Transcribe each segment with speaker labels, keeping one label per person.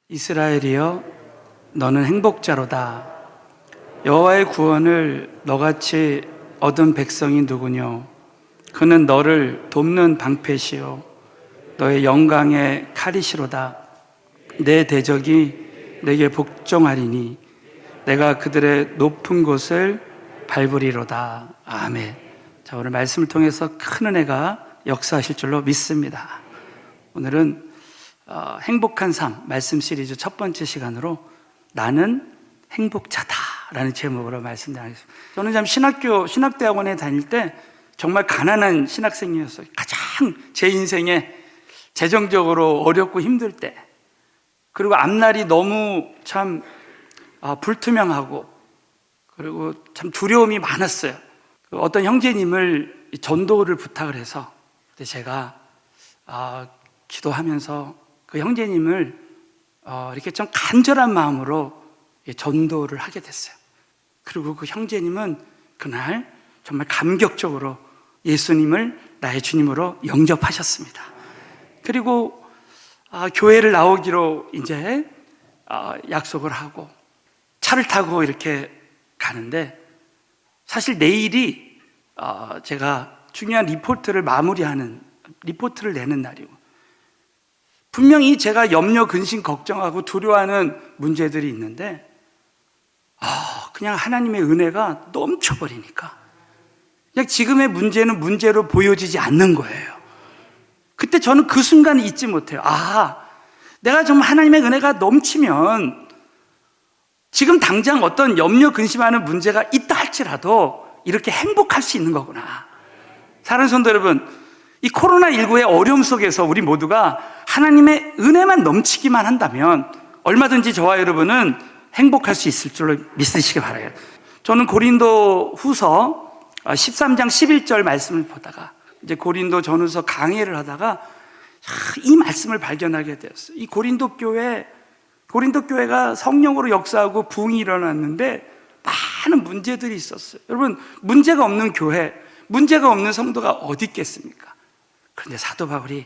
Speaker 1: 이스라엘이여, 너는 행복자로다. 여호와의 구원을 너같이 얻은 백성이 누구뇨? 그는 너를 돕는 방패시요 너의 영광의 칼이시로다. 내 대적이 내게 복종하리니 내가 그들의 높은 곳을 밟으리로다. 아멘. 자, 오늘 말씀을 통해서 큰 은혜가 역사하실 줄로 믿습니다. 오늘은 행복한 삶 말씀 시리즈 첫 번째 시간으로 나는 행복자다라는 제목으로 말씀드리겠습니다. 저는 참 신학대학원에 다닐 때 정말 가난한 신학생이었어요. 가장 제 인생에 재정적으로 어렵고 힘들 때, 그리고 앞날이 너무 참 불투명하고 그리고 참 두려움이 많았어요. 어떤 형제님을 전도를 부탁을 해서 제가 기도하면서 그 형제님을 이렇게 좀 간절한 마음으로 전도를 하게 됐어요. 그리고 그 형제님은 그날 정말 감격적으로 예수님을 나의 주님으로 영접하셨습니다. 그리고 교회를 나오기로 이제 약속을 하고 차를 타고 이렇게 가는데, 사실 내일이 제가 중요한 리포트를 내는 날이고, 분명히 제가 염려, 근심, 걱정하고 두려워하는 문제들이 있는데 그냥 하나님의 은혜가 넘쳐버리니까 그냥 지금의 문제는 문제로 보여지지 않는 거예요. 그때 저는 그 순간 잊지 못해요. 내가 정말 하나님의 은혜가 넘치면 지금 당장 어떤 염려, 근심하는 문제가 있다 할지라도 이렇게 행복할 수 있는 거구나. 사랑하는 성도 여러분, 이 코로나19의 어려움 속에서 우리 모두가 하나님의 은혜만 넘치기만 한다면 얼마든지 저와 여러분은 행복할 수 있을 줄로 믿으시기 바라요. 저는 고린도 후서 13장 11절 말씀을 보다가 이제 고린도 전후서 강의를 하다가 이 말씀을 발견하게 되었어요. 이 고린도 교회가 성령으로 역사하고 부흥이 일어났는데 많은 문제들이 있었어요. 여러분, 문제가 없는 교회, 문제가 없는 성도가 어디 있겠습니까? 그런데 사도 바울이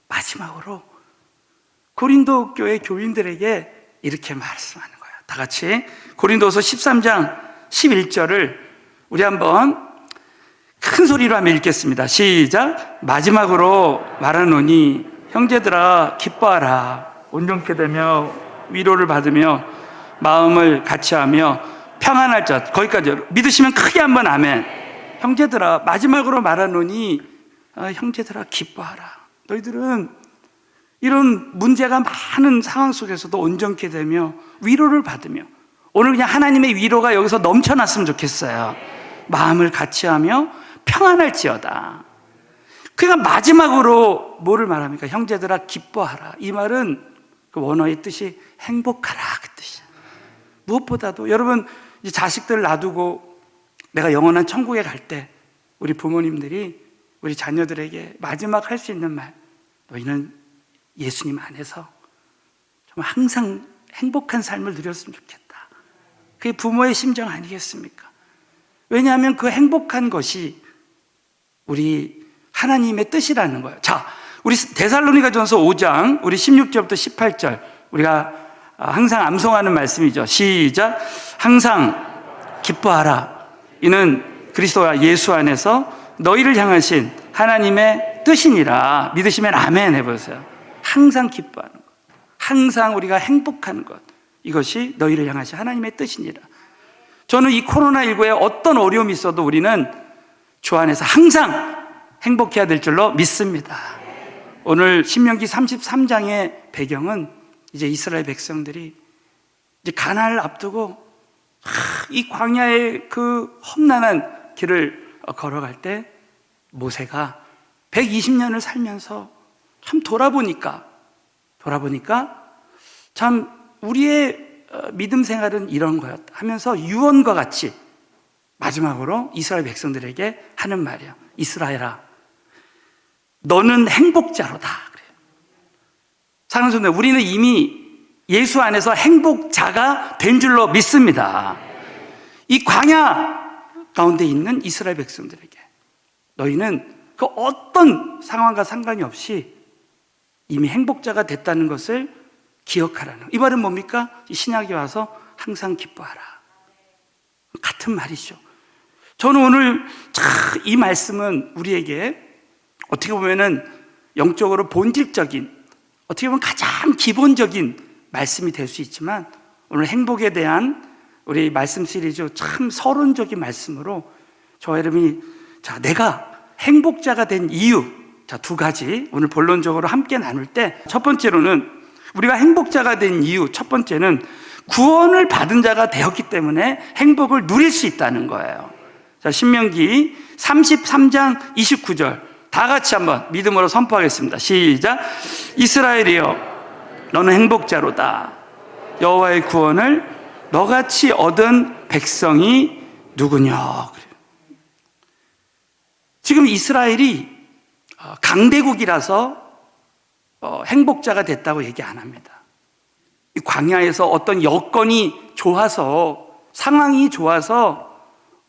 Speaker 1: 마지막으로 고린도 교회 교인들에게 이렇게 말씀하는 거예요. 다 같이 고린도서 13장 11절을 우리 한번 큰 소리로 한번 읽겠습니다. 시작. 마지막으로 말하노니 형제들아 기뻐하라. 온전케 되며 위로를 받으며 마음을 같이하며 평안할 자. 거기까지 믿으시면 크게 한번 아멘. 형제들아, 마지막으로 말하노니 형제들아 기뻐하라. 너희들은 이런 문제가 많은 상황 속에서도 온전케 되며 위로를 받으며, 오늘 그냥 하나님의 위로가 여기서 넘쳐났으면 좋겠어요. 마음을 같이하며 평안할지어다. 그러니까 마지막으로 뭐를 말합니까? 형제들아 기뻐하라. 이 말은 그 원어의 뜻이 행복하라 그 뜻이에요. 무엇보다도 여러분, 이제 자식들 놔두고 내가 영원한 천국에 갈 때 우리 부모님들이 우리 자녀들에게 마지막 할 수 있는 말, 너희는 예수님 안에서 정말 항상 행복한 삶을 누렸으면 좋겠다. 그게 부모의 심정 아니겠습니까? 왜냐하면 그 행복한 것이 우리 하나님의 뜻이라는 거예요. 자, 우리 데살로니가전서 5장 우리 16절부터 18절 우리가 항상 암송하는 말씀이죠. 시작. 항상 기뻐하라. 이는 그리스도와 예수 안에서 너희를 향하신 하나님의 뜻이니라. 믿으시면 아멘 해보세요. 항상 기뻐하는 것, 항상 우리가 행복하는 것, 이것이 너희를 향하신 하나님의 뜻이니라. 저는 이 코로나19에 어떤 어려움이 있어도 우리는 주 안에서 항상 행복해야 될 줄로 믿습니다. 오늘 신명기 33장의 배경은 이제 이스라엘 백성들이 이제 가나안을 앞두고 이 광야의 그 험난한 길을 걸어갈 때 모세가 120년을 살면서 참 돌아보니까 참 우리의 믿음 생활은 이런 거였다 하면서 유언과 같이 마지막으로 이스라엘 백성들에게 하는 말이에요. 이스라엘아, 너는 행복자로다. 그래요. 사랑하는 성도, 우리는 이미 예수 안에서 행복자가 된 줄로 믿습니다. 이 광야 가운데 있는 이스라엘 백성들에게 너희는 그 어떤 상황과 상관이 없이 이미 행복자가 됐다는 것을 기억하라는. 이 말은 뭡니까? 이 신약에 와서 항상 기뻐하라. 같은 말이죠. 저는 오늘 이 말씀은 우리에게 어떻게 보면은 영적으로 본질적인, 어떻게 보면 가장 기본적인 말씀이 될 수 있지만, 오늘 행복에 대한 우리 말씀 시리즈 참 서론적인 말씀으로 저와 여러분이 내가 행복자가 된 이유, 두 가지 오늘 본론적으로 함께 나눌 때, 첫 번째로는 우리가 행복자가 된 이유, 첫 번째는 구원을 받은 자가 되었기 때문에 행복을 누릴 수 있다는 거예요. 신명기 33장 29절 다 같이 한번 믿음으로 선포하겠습니다. 시작. 이스라엘이여, 너는 행복자로다. 여호와의 구원을 너같이 얻은 백성이 누구냐. 지금 이스라엘이 강대국이라서 행복자가 됐다고 얘기 안 합니다. 이 광야에서 어떤 여건이 좋아서, 상황이 좋아서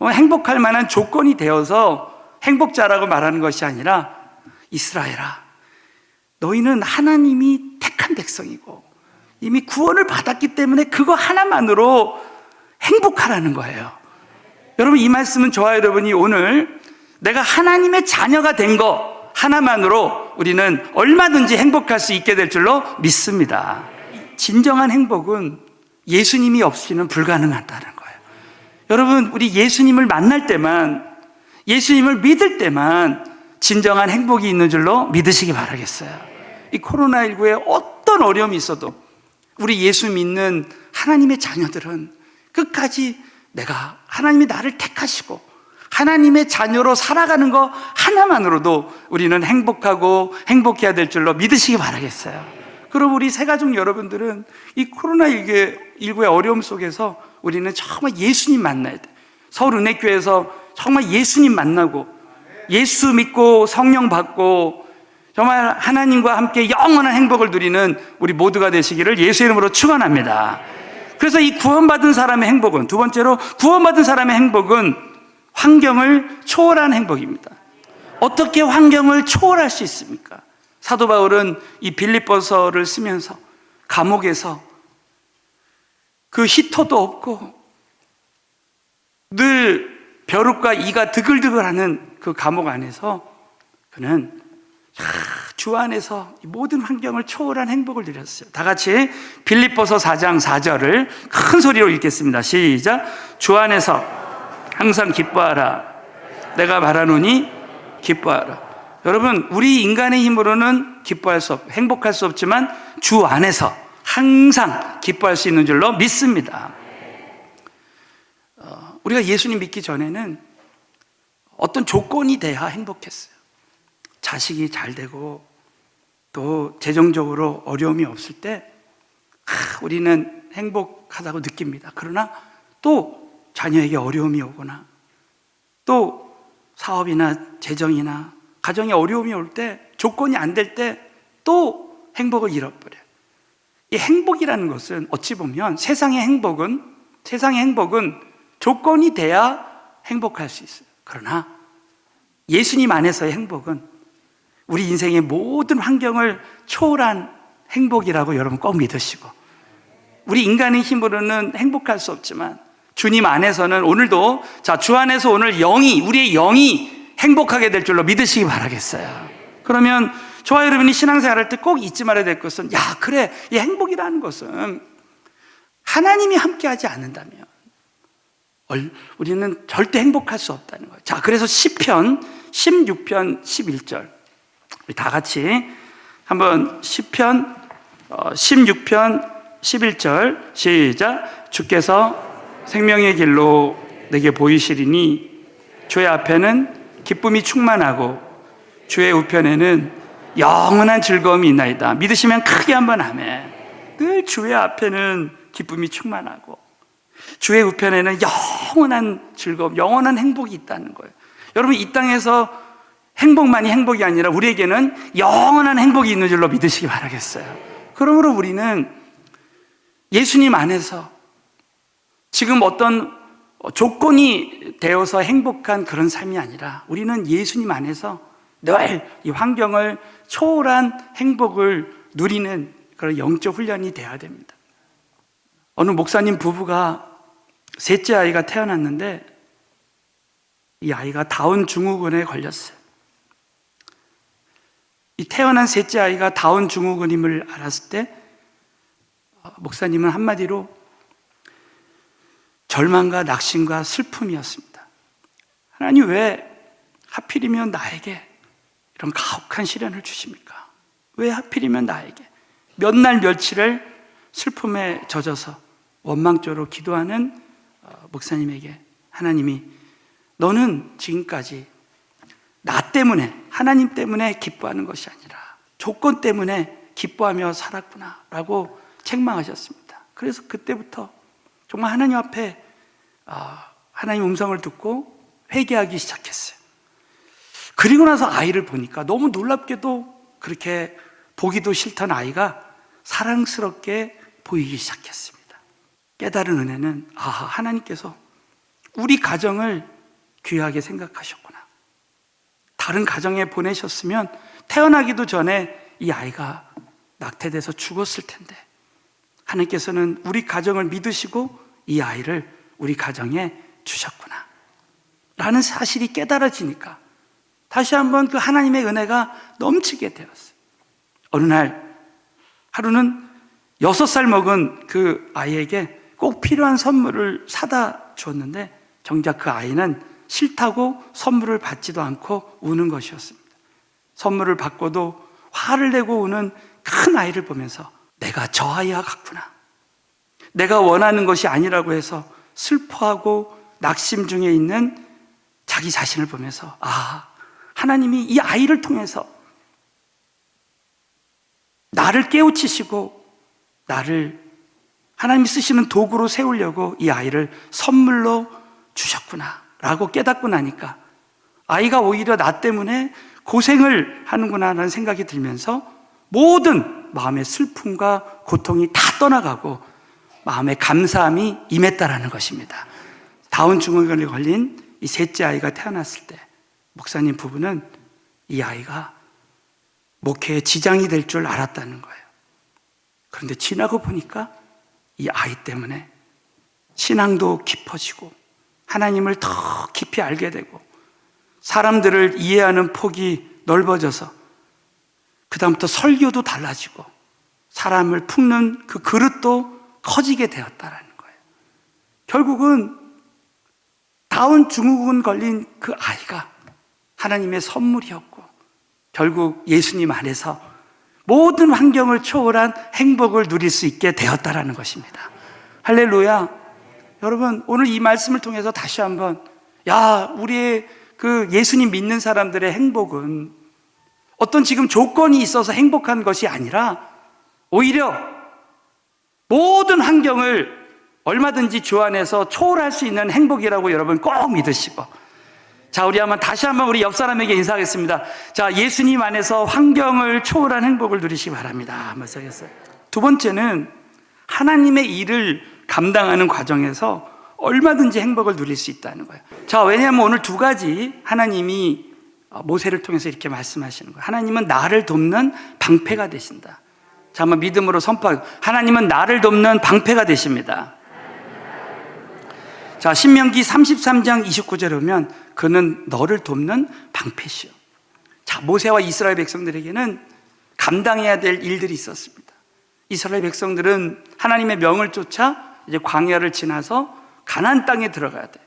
Speaker 1: 행복할 만한 조건이 되어서 행복자라고 말하는 것이 아니라, 이스라엘아, 너희는 하나님이 택한 백성이고 이미 구원을 받았기 때문에 그거 하나만으로 행복하라는 거예요. 여러분, 이 말씀은 저와 여러분이 오늘 내가 하나님의 자녀가 된 거 하나만으로 우리는 얼마든지 행복할 수 있게 될 줄로 믿습니다. 진정한 행복은 예수님이 없이는 불가능하다는 거예요. 여러분, 우리 예수님을 만날 때만, 예수님을 믿을 때만 진정한 행복이 있는 줄로 믿으시기 바라겠어요. 이 코로나19에 어떤 어려움이 있어도 우리 예수 믿는 하나님의 자녀들은 끝까지 내가, 하나님이 나를 택하시고 하나님의 자녀로 살아가는 거 하나만으로도 우리는 행복하고 행복해야 될 줄로 믿으시기 바라겠어요. 그럼 우리 새가족 여러분들은 이 코로나19의 어려움 속에서 우리는 정말 예수님 만나야 돼. 서울은혜교회에서 정말 예수님 만나고 예수 믿고 성령 받고 정말 하나님과 함께 영원한 행복을 누리는 우리 모두가 되시기를 예수 이름으로 축원합니다. 그래서 이 구원받은 사람의 행복은, 두 번째로 구원받은 사람의 행복은 환경을 초월한 행복입니다. 어떻게 환경을 초월할 수 있습니까? 사도 바울은 이 빌립보서를 쓰면서 감옥에서 그 히터도 없고 늘 벼룩과 이가 드글드글하는 그 감옥 안에서 그는 주 안에서 모든 환경을 초월한 행복을 누렸어요. 다 같이 빌립보서 4장 4절을 큰 소리로 읽겠습니다. 시작. 주 안에서 항상 기뻐하라. 내가 말하노니 기뻐하라. 여러분, 우리 인간의 힘으로는 행복할 수 없지만 주 안에서 항상 기뻐할 수 있는 줄로 믿습니다. 우리가 예수님 믿기 전에는 어떤 조건이 돼야 행복했어요. 자식이 잘 되고 또 재정적으로 어려움이 없을 때 우리는 행복하다고 느낍니다. 그러나 또 자녀에게 어려움이 오거나 또 사업이나 재정이나 가정에 어려움이 올 때, 조건이 안 될 때 또 행복을 잃어버려요. 이 행복이라는 것은 어찌 보면 세상의 행복은 조건이 돼야 행복할 수 있어요. 그러나 예수님 안에서의 행복은 우리 인생의 모든 환경을 초월한 행복이라고 여러분 꼭 믿으시고, 우리 인간의 힘으로는 행복할 수 없지만 주님 안에서는 오늘도, 주 안에서 오늘 우리의 영이 행복하게 될 줄로 믿으시기 바라겠어요. 그러면 저와 여러분이 신앙생활 할 때 꼭 잊지 말아야 될 것은, 그래, 이 행복이라는 것은 하나님이 함께하지 않는다면 우리는 절대 행복할 수 없다는 거예요. 그래서 시편 16편 11절 우리 다 같이 한번 시편 16편 11절 시작. 주께서 생명의 길로 내게 보이시리니 주의 앞에는 기쁨이 충만하고 주의 우편에는 영원한 즐거움이 있나이다. 믿으시면 크게 한번 아멘. 늘 주의 앞에는 기쁨이 충만하고 주의 우편에는 영원한 즐거움, 영원한 행복이 있다는 거예요. 여러분, 이 땅에서 행복만이 행복이 아니라 우리에게는 영원한 행복이 있는 줄로 믿으시기 바라겠어요. 그러므로 우리는 예수님 안에서 지금 어떤 조건이 되어서 행복한 그런 삶이 아니라 우리는 예수님 안에서 늘 이 환경을 초월한 행복을 누리는 그런 영적 훈련이 돼야 됩니다. 어느 목사님 부부가 셋째 아이가 태어났는데 이 아이가 다운 증후군에 걸렸어요. 이 태어난 셋째 아이가 다운 증후군임을 알았을 때 목사님은 한마디로 절망과 낙심과 슬픔이었습니다. 하나님 왜 하필이면 나에게 이런 가혹한 시련을 주십니까? 왜 하필이면 나에게? 몇 날 며칠을 슬픔에 젖어서 원망적으로 기도하는 목사님에게 하나님이 너는 지금까지 나 때문에, 하나님 때문에 기뻐하는 것이 아니라 조건 때문에 기뻐하며 살았구나 라고 책망하셨습니다. 그래서 그때부터 정말 하나님 앞에 하나님 음성을 듣고 회개하기 시작했어요. 그리고 나서 아이를 보니까 너무 놀랍게도 그렇게 보기도 싫던 아이가 사랑스럽게 보이기 시작했습니다. 깨달은 은혜는 하나님께서 우리 가정을 귀하게 생각하셨구나. 다른 가정에 보내셨으면 태어나기도 전에 이 아이가 낙태돼서 죽었을 텐데 하나님께서는 우리 가정을 믿으시고 이 아이를 우리 가정에 주셨구나 라는 사실이 깨달아지니까 다시 한번 그 하나님의 은혜가 넘치게 되었어요. 어느 날 하루는 6살 먹은 그 아이에게 꼭 필요한 선물을 사다 주었는데 정작 그 아이는 싫다고 선물을 받지도 않고 우는 것이었습니다. 선물을 받고도 화를 내고 우는 큰 아이를 보면서 내가 저 아이와 같구나, 내가 원하는 것이 아니라고 해서 슬퍼하고 낙심 중에 있는 자기 자신을 보면서 하나님이 이 아이를 통해서 나를 깨우치시고 나를 하나님이 쓰시는 도구로 세우려고 이 아이를 선물로 주셨구나 라고 깨닫고 나니까 아이가 오히려 나 때문에 고생을 하는구나 라는 생각이 들면서 모든 마음의 슬픔과 고통이 다 떠나가고 마음의 감사함이 임했다라는 것입니다. 다운 증후군에 걸린 이 셋째 아이가 태어났을 때 목사님 부부는 이 아이가 목회에 지장이 될 줄 알았다는 거예요. 그런데 지나고 보니까 이 아이 때문에 신앙도 깊어지고 하나님을 더 깊이 알게 되고 사람들을 이해하는 폭이 넓어져서 그 다음부터 설교도 달라지고 사람을 품는 그 그릇도 커지게 되었다라는 거예요. 결국은 다운 증후군 걸린 그 아이가 하나님의 선물이었고 결국 예수님 안에서 모든 환경을 초월한 행복을 누릴 수 있게 되었다라는 것입니다. 할렐루야. 여러분 오늘 이 말씀을 통해서 다시 한번 우리의 그 예수님 믿는 사람들의 행복은 어떤 지금 조건이 있어서 행복한 것이 아니라 오히려 모든 환경을 얼마든지 주 안에서 초월할 수 있는 행복이라고 여러분 꼭 믿으시고 우리 다시 한번 우리 옆 사람에게 인사하겠습니다. 예수님 안에서 환경을 초월한 행복을 누리시기 바랍니다. 한번 써겠어요. 두 번째는 하나님의 일을 감당하는 과정에서 얼마든지 행복을 누릴 수 있다는 거예요. 왜냐하면 오늘 두 가지 하나님이 모세를 통해서 이렇게 말씀하시는 거예요. 하나님은 나를 돕는 방패가 되신다. 한번 믿음으로 선포하고 하나님은 나를 돕는 방패가 되십니다. 신명기 33장 29절에 보면 그는 너를 돕는 방패시오. 모세와 이스라엘 백성들에게는 감당해야 될 일들이 있었습니다. 이스라엘 백성들은 하나님의 명을 쫓아 이제 광야를 지나서 가나안 땅에 들어가야 돼.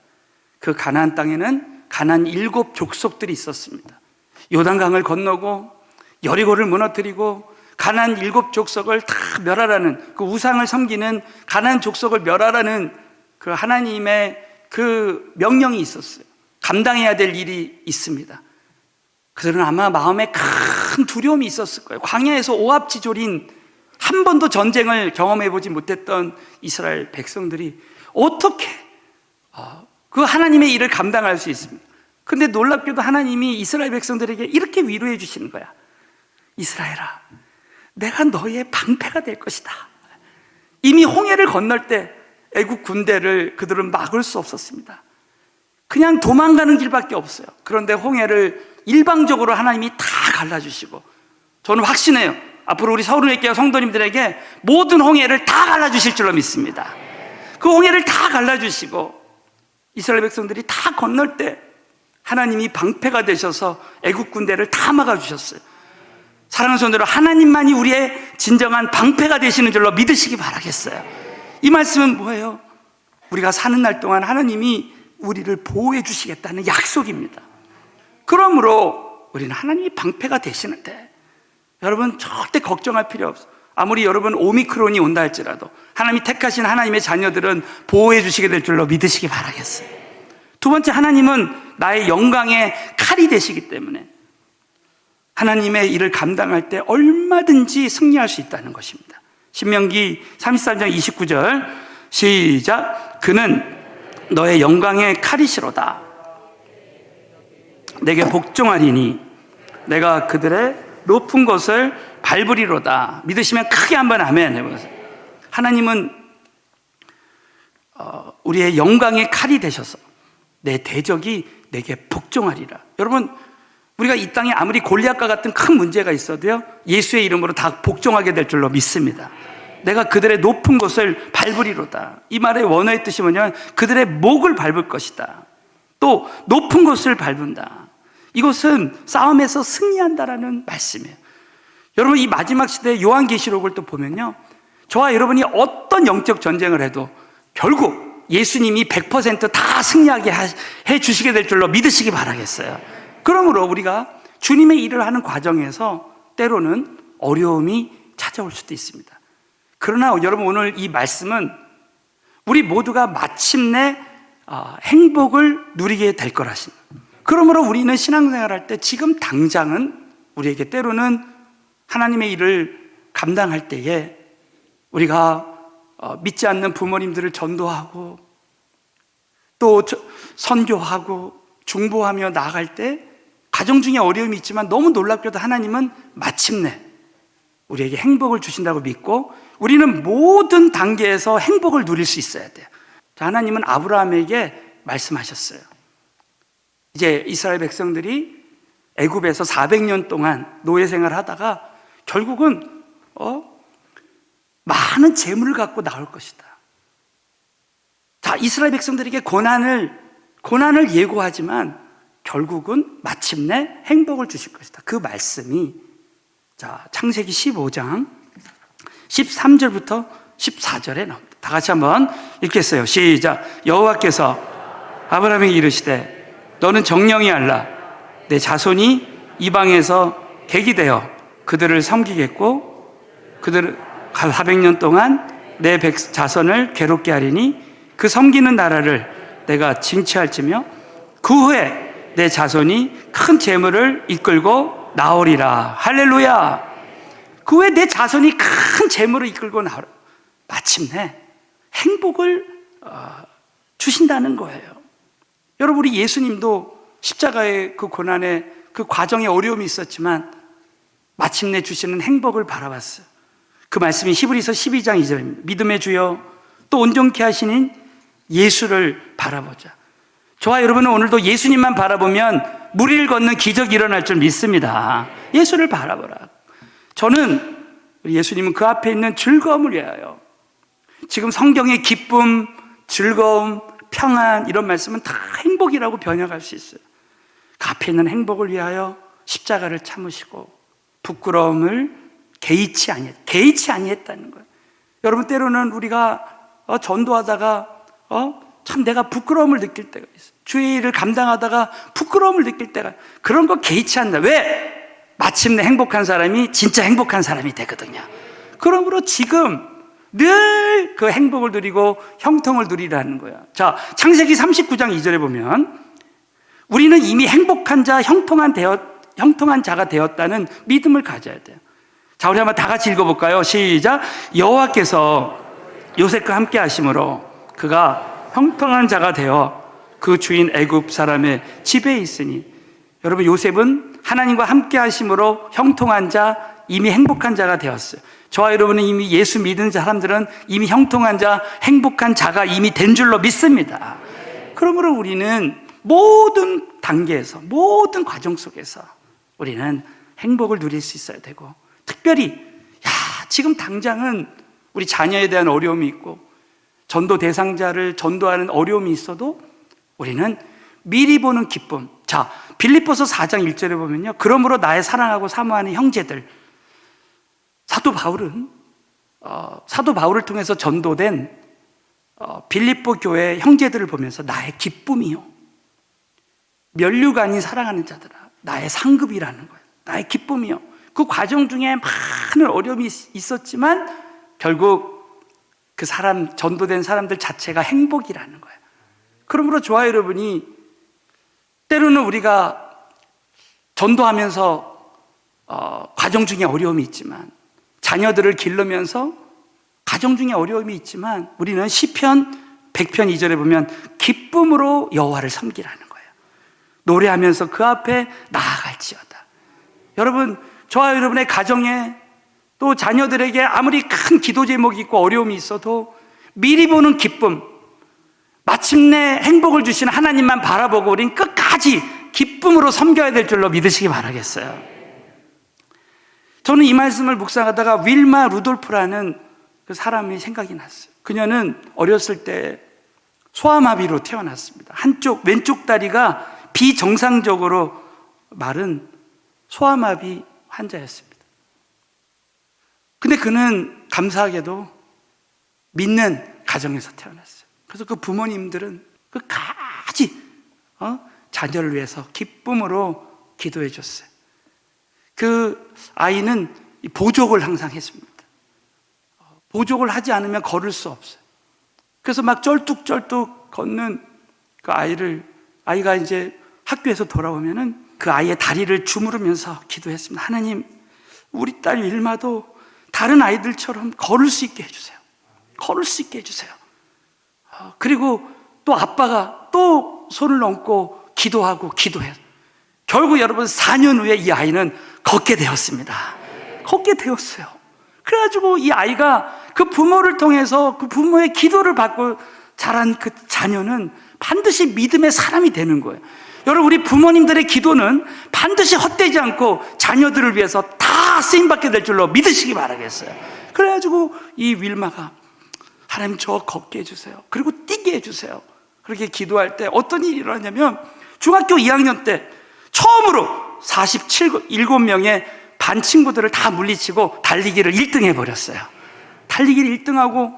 Speaker 1: 그 가나안 땅에는 가나안 7 족속들이 있었습니다. 요단강을 건너고 여리고를 무너뜨리고 가나안 7 족속을 다 멸하라는 그 우상을 섬기는 가나안 족속을 멸하라는 그 하나님의 그 명령이 있었어요. 감당해야 될 일이 있습니다. 그들은 아마 마음에 큰 두려움이 있었을 거예요. 광야에서 오합지졸인 한 번도 전쟁을 경험해보지 못했던 이스라엘 백성들이 어떻게 그 하나님의 일을 감당할 수 있습니까? 근데 놀랍게도 하나님이 이스라엘 백성들에게 이렇게 위로해 주시는 거야. 이스라엘아, 내가 너의 방패가 될 것이다. 이미 홍해를 건널 때 애국 군대를 그들은 막을 수 없었습니다. 그냥 도망가는 길밖에 없어요. 그런데 홍해를 일방적으로 하나님이 다 갈라주시고 저는 확신해요. 앞으로 우리 서울의교회 성도님들에게 모든 홍해를 다 갈라주실 줄로 믿습니다. 그 홍해를 다 갈라주시고 이스라엘 백성들이 다 건널 때 하나님이 방패가 되셔서 애국 군대를 다 막아주셨어요. 사랑하는 성도들, 하나님만이 우리의 진정한 방패가 되시는 줄로 믿으시기 바라겠어요. 이 말씀은 뭐예요? 우리가 사는 날 동안 하나님이 우리를 보호해 주시겠다는 약속입니다. 그러므로 우리는 하나님이 방패가 되시는데 여러분 절대 걱정할 필요 없어요. 아무리 여러분 오미크론이 온다 할지라도 하나님이 택하신 하나님의 자녀들은 보호해 주시게 될 줄로 믿으시기 바라겠어요. 두 번째, 하나님은 나의 영광의 칼이 되시기 때문에 하나님의 일을 감당할 때 얼마든지 승리할 수 있다는 것입니다. 신명기 33장 29절 시작. 그는 너의 영광의 칼이시로다. 내게 복종하리니 내가 그들의 높은 곳을 밟으리로다. 믿으시면 크게 한번 아멘 해보세요. 하나님은 우리의 영광의 칼이 되셔서 내 대적이 내게 복종하리라. 여러분, 우리가 이 땅에 아무리 골리앗과 같은 큰 문제가 있어도요, 예수의 이름으로 다 복종하게 될 줄로 믿습니다. 내가 그들의 높은 곳을 밟으리로다. 이 말의 원어의 뜻이 뭐냐면 그들의 목을 밟을 것이다. 또 높은 곳을 밟는다. 이것은 싸움에서 승리한다라는 말씀이에요. 여러분, 이 마지막 시대 요한계시록을 또 보면요, 저와 여러분이 어떤 영적 전쟁을 해도 결국 예수님이 100% 승리하게 해 주시게 될 줄로 믿으시기 바라겠어요. 그러므로 우리가 주님의 일을 하는 과정에서 때로는 어려움이 찾아올 수도 있습니다. 그러나 여러분, 오늘 이 말씀은 우리 모두가 마침내 행복을 누리게 될 거라신. 그러므로 우리는 신앙생활할 때 지금 당장은 우리에게 때로는 하나님의 일을 감당할 때에 우리가 믿지 않는 부모님들을 전도하고 또 선교하고 중보하며 나아갈 때 가정 중에 어려움이 있지만 너무 놀랍게도 하나님은 마침내 우리에게 행복을 주신다고 믿고 우리는 모든 단계에서 행복을 누릴 수 있어야 돼요. 하나님은 아브라함에게 말씀하셨어요. 이제 이스라엘 백성들이 애굽에서 400년 동안 노예 생활을 하다가 결국은 많은 재물을 갖고 나올 것이다. 자, 이스라엘 백성들에게 고난을 예고하지만 결국은 마침내 행복을 주실 것이다. 그 말씀이 자, 창세기 15장 13절부터 14절에 나옵니다. 다 같이 한번 읽겠어요. 시작. 여호와께서 아브라함에게 이르시되 너는 정령이 알라. 내 자손이 이방에서 객이 되어 그들을 섬기겠고 그들을 400년 동안 내 자손을 괴롭게 하리니 그 섬기는 나라를 내가 징치할지며 그 후에 내 자손이 큰 재물을 이끌고 나오리라. 할렐루야. 그 후에 내 자손이 큰 재물을 이끌고 나오리라. 마침내 행복을 주신다는 거예요. 여러분, 우리 예수님도 십자가의 그 고난에 그 과정에 어려움이 있었지만 마침내 주시는 행복을 바라봤어요. 그 말씀이 히브리서 12장 2절입니다. 믿음의 주여 또 온전케 하시는 예수를 바라보자. 저와 여러분은 오늘도 예수님만 바라보면 무리를 걷는 기적이 일어날 줄 믿습니다. 예수를 바라보라. 저는 예수님은 그 앞에 있는 즐거움을 위하여, 지금 성경의 기쁨, 즐거움, 평안 이런 말씀은 다 행복이라고 번역할 수 있어요. 그 앞에 있는 행복을 위하여 십자가를 참으시고 부끄러움을 개의치 아니했다는 거예요. 여러분, 때로는 우리가 전도하다가 참 내가 부끄러움을 느낄 때가 있어요. 주의 일을 감당하다가 부끄러움을 느낄 때가, 그런 거 개의치 않는다. 왜? 마침내 행복한 사람이 진짜 행복한 사람이 되거든요. 그러므로 지금 늘 그 행복을 누리고 형통을 누리라는 거야. 자, 창세기 39장 2절에 보면 우리는 이미 행복한 자, 형통한 자가 되었다는 믿음을 가져야 돼요. 자, 우리 한번 다 같이 읽어볼까요? 시작. 여호와께서 요셉과 함께 하심으로 그가 형통한 자가 되어 그 주인 애굽 사람의 집에 있으니. 여러분, 요셉은 하나님과 함께 하심으로 형통한 자, 이미 행복한 자가 되었어요. 저와 여러분은 이미 예수 믿는 사람들은 이미 형통한 자, 행복한 자가 이미 된 줄로 믿습니다. 그러므로 우리는 모든 단계에서, 모든 과정 속에서 우리는 행복을 누릴 수 있어야 되고, 특별히 지금 당장은 우리 자녀에 대한 어려움이 있고 전도 대상자를 전도하는 어려움이 있어도 우리는 미리 보는 기쁨. 자, 빌립보서 4장 1절에 보면요, 그러므로 나의 사랑하고 사모하는 형제들, 사도 바울을 통해서 전도된 빌립보 교회 형제들을 보면서 나의 기쁨이요, 면류가 아닌 사랑하는 자들아, 나의 상급이라는 거예요. 나의 기쁨이요. 그 과정 중에 많은 어려움이 있었지만 결국 그 사람, 전도된 사람들 자체가 행복이라는 거예요. 그러므로 저와 여러분이 때로는 우리가 전도하면서 과정 중에 어려움이 있지만, 자녀들을 기르면서 가정 중에 어려움이 있지만, 우리는 시편 100편 2절에 보면 기쁨으로 여호와를 섬기라는 거예요. 노래하면서 그 앞에 나아갈지어다. 여러분, 저와 여러분의 가정에 또 자녀들에게 아무리 큰 기도 제목이 있고 어려움이 있어도 미리 보는 기쁨, 마침내 행복을 주시는 하나님만 바라보고 우린 끝까지 기쁨으로 섬겨야 될 줄로 믿으시기 바라겠어요. 저는 이 말씀을 묵상하다가 윌마 루돌프라는 그 사람이 생각이 났어요. 그녀는 어렸을 때 소아마비로 태어났습니다. 한쪽 왼쪽 다리가 비정상적으로 마른 소아마비 환자였습니다. 근데 그는 감사하게도 믿는 가정에서 태어났어요. 그래서 그 부모님들은 끝까지 자녀를 위해서 기쁨으로 기도해 줬어요. 그 아이는 보족을 항상 했습니다. 보족을 하지 않으면 걸을 수 없어요. 그래서 막 쩔뚝쩔뚝 걷는 그 아이가 이제 학교에서 돌아오면은 그 아이의 다리를 주무르면서 기도했습니다. 하나님, 우리 딸 윌마도 다른 아이들처럼 걸을 수 있게 해주세요. 걸을 수 있게 해주세요. 그리고 또 아빠가 또 손을 얹고 기도하고 기도해요. 결국 여러분 4년 후에 이 아이는 걷게 되었습니다. 걷게 되었어요. 그래가지고 이 아이가 그 부모를 통해서 그 부모의 기도를 받고 자란 그 자녀는 반드시 믿음의 사람이 되는 거예요. 여러분, 우리 부모님들의 기도는 반드시 헛되지 않고 자녀들을 위해서 다 쓰임받게 될 줄로 믿으시기 바라겠어요. 그래가지고 이 윌마가 하나님 저 걷게 해주세요. 그리고 뛰게 해주세요. 그렇게 기도할 때 어떤 일이 일어나냐면 중학교 2학년 때 처음으로 47명의 반 친구들을 다 물리치고 달리기를 1등 해버렸어요. 달리기를 1등하고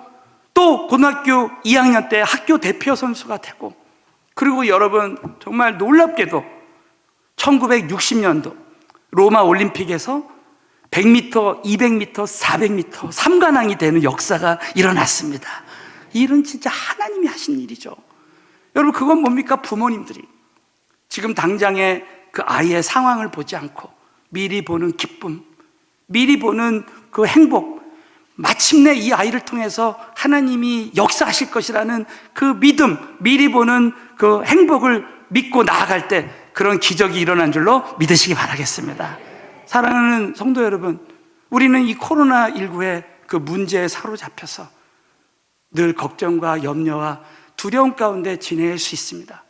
Speaker 1: 또 고등학교 2학년 때 학교 대표 선수가 되고, 그리고 여러분 정말 놀랍게도 1960년도 로마 올림픽에서 100m, 200m, 400m 3관왕이 되는 역사가 일어났습니다. 이런 진짜 하나님이 하신 일이죠. 여러분, 그건 뭡니까? 부모님들이 지금 당장의 그 아이의 상황을 보지 않고 미리 보는 기쁨, 미리 보는 그 행복, 마침내 이 아이를 통해서 하나님이 역사하실 것이라는 그 믿음, 미리 보는 그 행복을 믿고 나아갈 때 그런 기적이 일어난 줄로 믿으시기 바라겠습니다. 사랑하는 성도 여러분, 우리는 이 코로나19의 그 문제에 사로잡혀서 늘 걱정과 염려와 두려움 가운데 지낼 수 있습니다.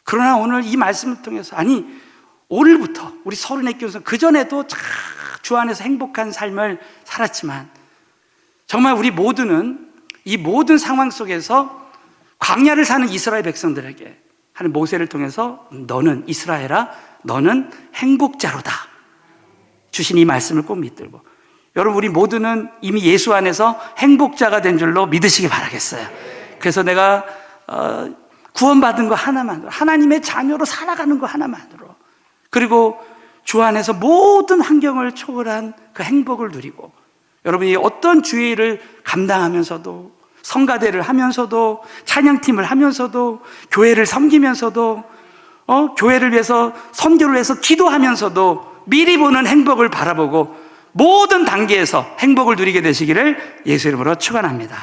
Speaker 1: 그러나 오늘 이 말씀을 통해서, 아니 오늘부터 우리 서른의 교회에서 그전에도 주 안에서 행복한 삶을 살았지만 정말 우리 모두는 이 모든 상황 속에서 광야를 사는 이스라엘 백성들에게 하는 모세를 통해서 너는 이스라엘아, 너는 행복자로다 주신 이 말씀을 꼭 믿들고, 여러분 우리 모두는 이미 예수 안에서 행복자가 된 줄로 믿으시기 바라겠어요. 그래서 내가 구원받은 거 하나만으로, 하나님의 자녀로 살아가는 거 하나만으로, 그리고 주 안에서 모든 환경을 초월한 그 행복을 누리고, 여러분이 어떤 주의를 감당하면서도, 성가대를 하면서도, 찬양팀을 하면서도, 교회를 섬기면서도, 교회를 위해서, 선교를 위해서 기도하면서도 미리 보는 행복을 바라보고 모든 단계에서 행복을 누리게 되시기를 예수 이름으로 축원합니다.